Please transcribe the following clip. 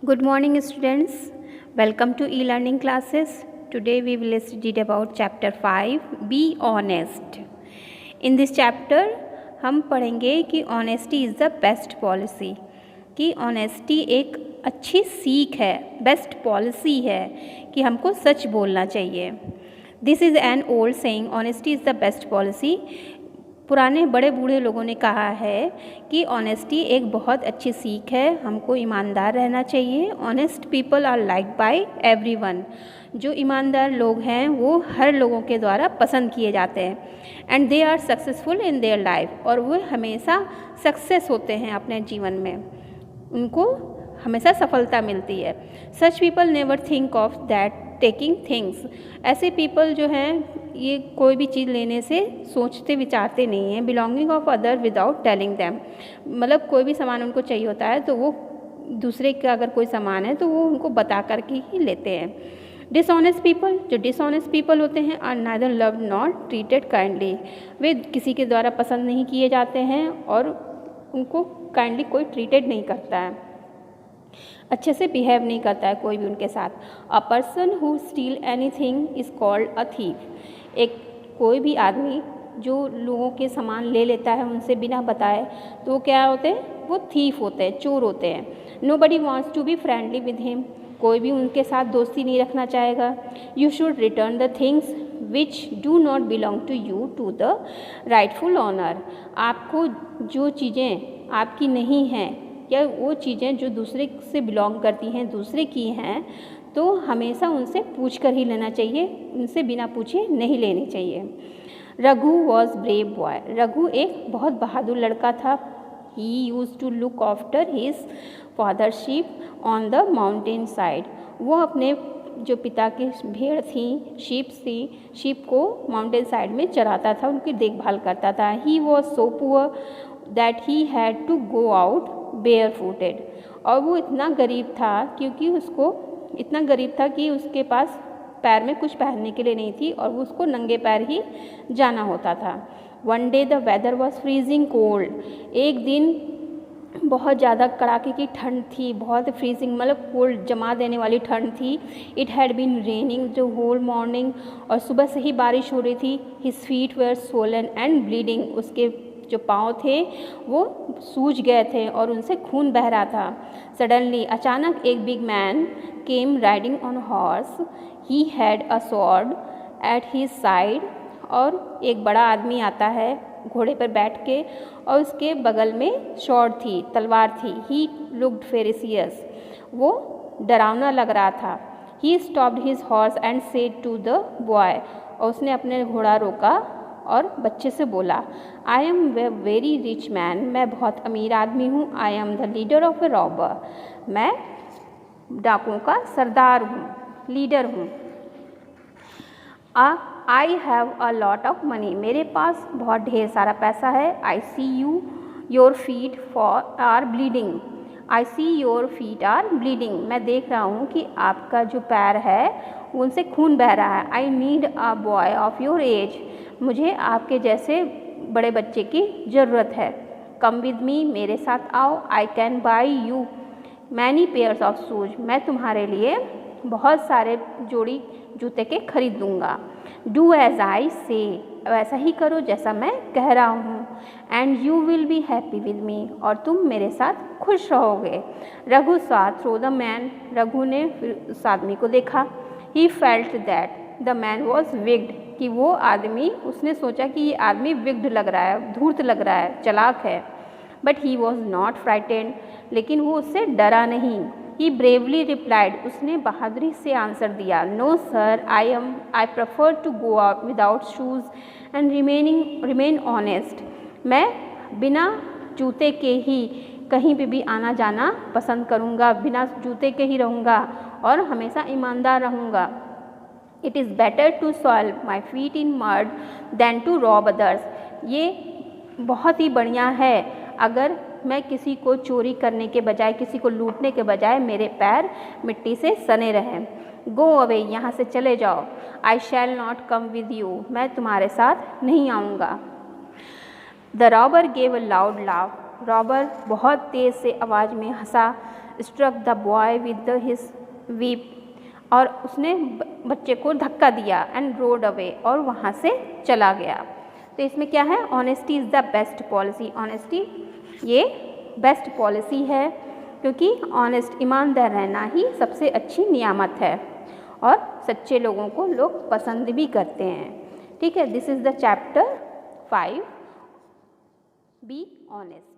Good morning, students. Welcome to e-learning classes. Today we will study about chapter 5, Be honest. In this chapter हम पढ़ेंगे कि honesty is the best policy, कि honesty एक अच्छी सीख है, best policy है कि हमको सच बोलना चाहिए. This is an old saying, honesty is the best policy. पुराने बड़े बूढ़े लोगों ने कहा है कि ऑनेस्टी एक बहुत अच्छी सीख है, हमको ईमानदार रहना चाहिए. Honest people are like by everyone. जो ईमानदार लोग हैं वो हर लोगों के द्वारा पसंद किए जाते हैं. And they are successful in their life. और वो हमेशा सक्सेस होते हैं अपने जीवन में, उनको हमेशा सफलता मिलती है. Such people never think of that taking things. ऐसे पीपल जो हैं ये कोई भी चीज़ लेने से सोचते विचारते नहीं हैं. Belonging of other without telling them. मतलब कोई भी सामान उनको चाहिए होता है तो वो दूसरे का अगर कोई सामान है तो वो उनको बता करके ही लेते हैं. डिसऑनेस्ट पीपल, जो डिसऑनेस्ट पीपल होते हैं, are neither love not treated kindly. वे किसी के द्वारा पसंद नहीं किए जाते हैं और उनको काइंडली कोई ट्रीटेड नहीं करता है, अच्छे से बिहेव नहीं करता है कोई भी उनके साथ. A person who steel anything is called a thief. एक कोई भी आदमी जो लोगों के सामान ले लेता है उनसे बिना बताए तो वो क्या होते हैं, वो थीफ होते हैं, चोर होते हैं. Nobody wants to be friendly with him. कोई भी उनके साथ दोस्ती नहीं रखना चाहेगा. You should return the things which do not belong to you to the rightful owner. आपको जो चीज़ें आपकी नहीं हैं या वो चीज़ें जो दूसरे से बिलोंग करती हैं, दूसरे की हैं, तो हमेशा उनसे पूछ कर ही लेना चाहिए, उनसे बिना पूछे नहीं लेनी चाहिए. Raghu was brave boy. Raghu एक बहुत बहादुर लड़का था. He use to look after his father sheep on the mountain side. वो अपने जो पिता की भेड़ थी, शीप को माउंटेन साइड में चराता था, उनकी देखभाल करता था. He was so poor that he had to go out bare footed. और वो इतना गरीब था कि उसके पास पैर में कुछ पहनने के लिए नहीं थी और वो उसको नंगे पैर ही जाना होता था. One day the weather was freezing cold. एक दिन बहुत ज़्यादा कड़ाके की ठंड थी, बहुत फ्रीजिंग मतलब कोल्ड जमा देने वाली ठंड थी. It had been raining the whole morning. और सुबह से ही बारिश हो रही थी. His feet were swollen and bleeding. उसके जो पाँव थे वो सूज गए थे और उनसे खून बह रहा था. सडनली अचानक एक big man came riding on horse. He had a sword at his side. और एक बड़ा आदमी आता है घोड़े पर बैठ के और उसके बगल में स्वॉर्ड थी, तलवार थी. He looked ferocious. वो डरावना लग रहा था. He stopped his horse and said to the boy. और उसने अपने घोड़ा रोका और बच्चे से बोला, I am very rich man. मैं बहुत अमीर आदमी हूँ. I am the leader of a robber. मैं डाकुओं का सरदार हूँ, लीडर हूँ. I have a lot of money. मेरे पास बहुत ढेर सारा पैसा है. I see you your feet are bleeding. I see your feet are bleeding. मैं देख रहा हूँ कि आपका जो पैर है उनसे खून बह रहा है. I need a boy of your age. मुझे आपके जैसे बड़े बच्चे की ज़रूरत है. Come with me. मेरे साथ आओ. I can buy you many pairs of shoes. मैं तुम्हारे लिए बहुत सारे जोड़ी जूते के खरीद दूँगा. डू एज आई से. वैसा ही करो जैसा मैं कह रहा हूँ. And you will be happy with me. और तुम मेरे साथ खुश रहोगे. Raghu saw through the man. Raghu ने फिर उस आदमी को देखा. He felt that the man was विग्ड. कि वो आदमी, उसने सोचा कि ये आदमी विग्ड लग रहा है, धूर्त लग रहा है, चालाक है. But he was not frightened. लेकिन वो उससे डरा नहीं. He bravely replied. उसने बहादुरी से आंसर दिया, no sir, I prefer to go out without shoes and remain honest. मैं बिना जूते के ही कहीं पे भी आना जाना पसंद करूँगा, बिना जूते के ही रहूँगा और हमेशा ईमानदार रहूँगा. It is better to soil my feet in mud than to rob others. ये बहुत ही बढ़िया है अगर मैं किसी को चोरी करने के बजाय, किसी को लूटने के बजाय मेरे पैर मिट्टी से सने रहें. Go away. यहाँ से चले जाओ. I shall not come with you. मैं तुम्हारे साथ नहीं आऊँगा. The robber gave a loud laugh. Robber बहुत तेज़ से आवाज़ में हंसा. Struck the boy with his whip, और उसने बच्चे को धक्का दिया एंड रोड अवे, और वहाँ से चला गया। तो इसमें क्या है, honesty is the best policy. Honesty ये बेस्ट पॉलिसी है, क्योंकि ऑनेस्ट ईमानदार रहना ही सबसे अच्छी नियामत है और सच्चे लोगों को लोग पसंद भी करते हैं। ठीक है, this is the chapter 5 be honest.